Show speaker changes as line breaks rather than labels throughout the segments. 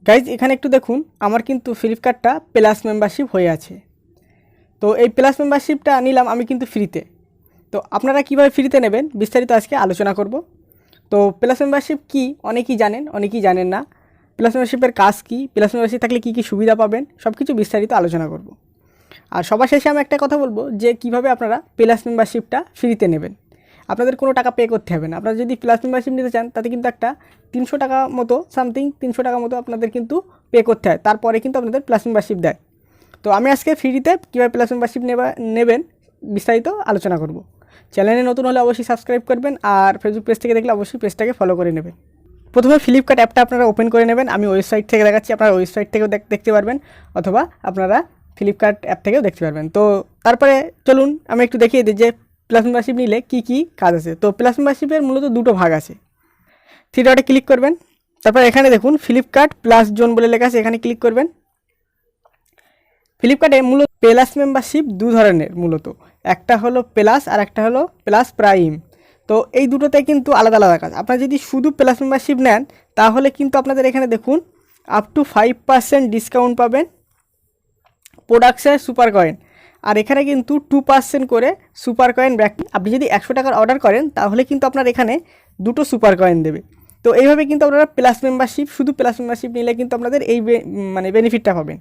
Guys এখানে একটু দেখুন, আমার কিন্তু ফ্লিপকার্টটা প্লাস মেম্বারশিপ হয়ে আছে। তো এই প্লাস মেম্বারশিপটা নিলাম আমি কিন্তু ফ্রিতে। তো আপনারা কীভাবে ফ্রিতে নেবেন বিস্তারিত আজকে আলোচনা করব। তো প্লাস মেম্বারশিপ কী অনেকেই জানেন, অনেকেই জানেন না। প্লাস মেম্বারশিপের কাজ কী, প্লাস মেম্বারশিপ থাকলে কী কী সুবিধা পাবেন, সব কিছু বিস্তারিত আলোচনা করব। আর সবার শেষে আমি একটা কথা বলবো যে কীভাবে আপনারা প্লাস মেম্বারশিপটা ফ্রিতে নেবেন। আপনাদের কোনো টাকা পে করতে হবে না। আপনারা যদি প্লাস মেম্বারশিপ নিতে চান তাতে কিন্তু একটা 300 টাকা মতো সামথিং 300 টাকা মতো আপনাদের কিন্তু পে করতে হয়, তারপরে কিন্তু আপনাদের প্লাস মেম্বারশিপ দেয়। তো আমি আজকে ফ্রিতে কীভাবে প্লাস মেম্বারশিপ নেবেন বিস্তারিত আলোচনা করব। চ্যানেলে নতুন হলে অবশ্যই সাবস্ক্রাইব করবেন, আর ফেসবুক পেজ থেকে দেখলে অবশ্যই পেজটাকে ফলো করে নেবেন। প্রথমে ফ্লিপকার্ট অ্যাপটা আপনারা ওপেন করে নেবেন। আমি ওয়েবসাইট থেকে দেখাচ্ছি, আপনারা ওয়েবসাইট থেকেও দেখতে পারবেন, অথবা আপনারা ফ্লিপকার্ট অ্যাপ থেকেও দেখতে পারবেন। তো তারপরে চলুন আমি একটু দেখিয়ে দিই যে প্লাস মেম্বারশিপ নিলে কী কী কাজ আছে। তো প্লাস মেম্বারশিপের মূলত দুটো ভাগ আছে। থ্রি ডটে ক্লিক করবেন, তারপর এখানে দেখুন ফ্লিপকার্ট প্লাস জোন বলে লেখা আছে, এখানে ক্লিক করবেন। ফ্লিপকার্টে মূলত প্লাস মেম্বারশিপ দু ধরনের, মূলত একটা হলো প্লাস আর একটা হলো প্লাস প্রাইম। তো এই দুটোতে কিন্তু আলাদা আলাদা কাজ। আপনারা যদি শুধু প্লাস মেম্বারশিপ নেন তাহলে কিন্তু আপনাদের এখানে দেখুন আপ টু 5% ডিসকাউন্ট পাবেন প্রোডাক্টসের সুপার কয়েন, আর এখানে কিন্তু 2% করে সুপার কয়েন ব্যাক। আপনি যদি 100 টাকার অর্ডার করেন তাহলে কিন্তু আপনার এখানে 2টো সুপার কয়েন দেবে। তো এইভাবে কিন্তু আপনারা প্লাস মেম্বারশিপ, শুধু প্লাস মেম্বারশিপ নিলে কিন্তু আপনাদের এই বেনিফিটটা পাবেন।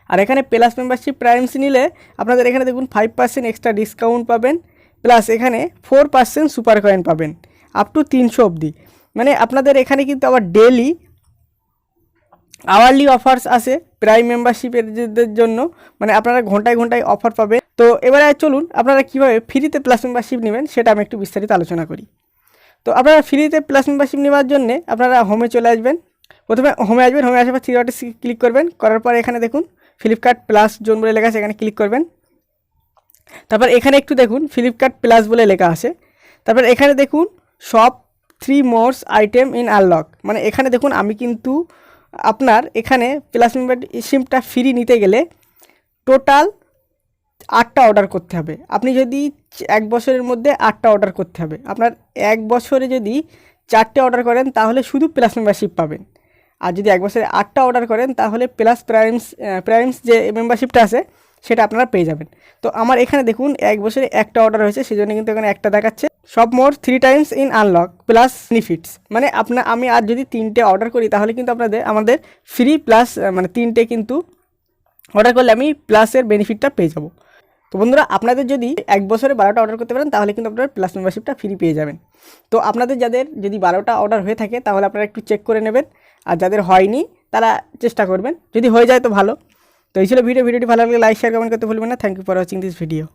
আর এখানে প্লাস মেম্বারশিপ প্রাইমস নিলে আপনাদের এখানে দেখুন 5% এক্সট্রা ডিসকাউন্ট পাবেন, প্লাস এখানে 4% সুপার কয়েন পাবেন আপ টু 300 অবধি। মানে আপনাদের এখানে কিন্তু আবার ডেলি আওয়ারলি অফার্স আছে প্রাইম মেম্বারশিপের জন্য, মানে আপনারা ঘন্টায় ঘন্টায় অফার পাবেন। তো এবারে চলুন আপনারা কীভাবে ফ্রিতে প্লাস মেম্বারশিপ নেবেন সেটা আমি একটু বিস্তারিত আলোচনা করি। তো আপনারা ফ্রিতে প্লাস মেম্বারশিপ নেওয়ার জন্যে আপনারা হোমে চলে আসবেন। প্রথমে হোমে আসবেন, হোমে আসার পর থ্রি ডটে ক্লিক করবেন, করার পর এখানে দেখুন ফ্লিপকার্ট প্লাস জোন বলে লেখা আছে, এখানে ক্লিক করবেন। তারপর এখানে একটু দেখুন ফ্লিপকার্ট প্লাস বলে লেখা আছে। তারপর এখানে দেখুন শপ 3 মোরস আইটেম ইন আনলক, মানে এখানে দেখুন আমি কিন্তু আপনার এখানে প্লাস মেম্বারশিপটা ফ্রি নিতে গেলে টোটাল 8টা অর্ডার করতে হবে। আপনি যদি 1 বছরের মধ্যে 8টা অর্ডার করতে হবে। আপনার 1 বছরে যদি 4টে অর্ডার করেন তাহলে শুধু প্লাস মেম্বারশিপ পাবেন, আর যদি 1 বছরে 8টা অর্ডার করেন তাহলে প্লাস প্রাইমস যে মেম্বারশিপটা আছে সেটা আপনারা পেয়ে যাবেন। তো আমার এখানে দেখুন 1 বছরে 1টা অর্ডার হয়েছে, সেই জন্য কিন্তু এখানে একটা দেখাচ্ছে। সব মোর 3 Times in unlock plus benefits, মানে আমি আর যদি 3টে অর্ডার করি তাহলে কিন্তু আমাদের ফ্রি প্লাস মানে 3টে কিন্তু অর্ডার করলে আমি প্লাসের বেনিফিটটা পেয়ে যাব। তো বন্ধুরা, আপনাদের যদি 1 বছরে 12টা অর্ডার করতে পারেন তাহলে কিন্তু আপনারা প্লাস মেম্বারশিপটা ফ্রি পেয়ে যাবেন। তো আপনাদের যাদের যদি 12টা অর্ডার হয়ে থাকে তাহলে আপনারা একটু চেক করে নেবেন, আর যাদের হয়নি তারা চেষ্টা করবেন, যদি হয়ে যায় তো ভালো। তো এই ছিল ভিডিওটি ভালো লাগলে লাইক শেয়ার কমেন্ট করতে ভুলবেন না। Thank you for watching this video.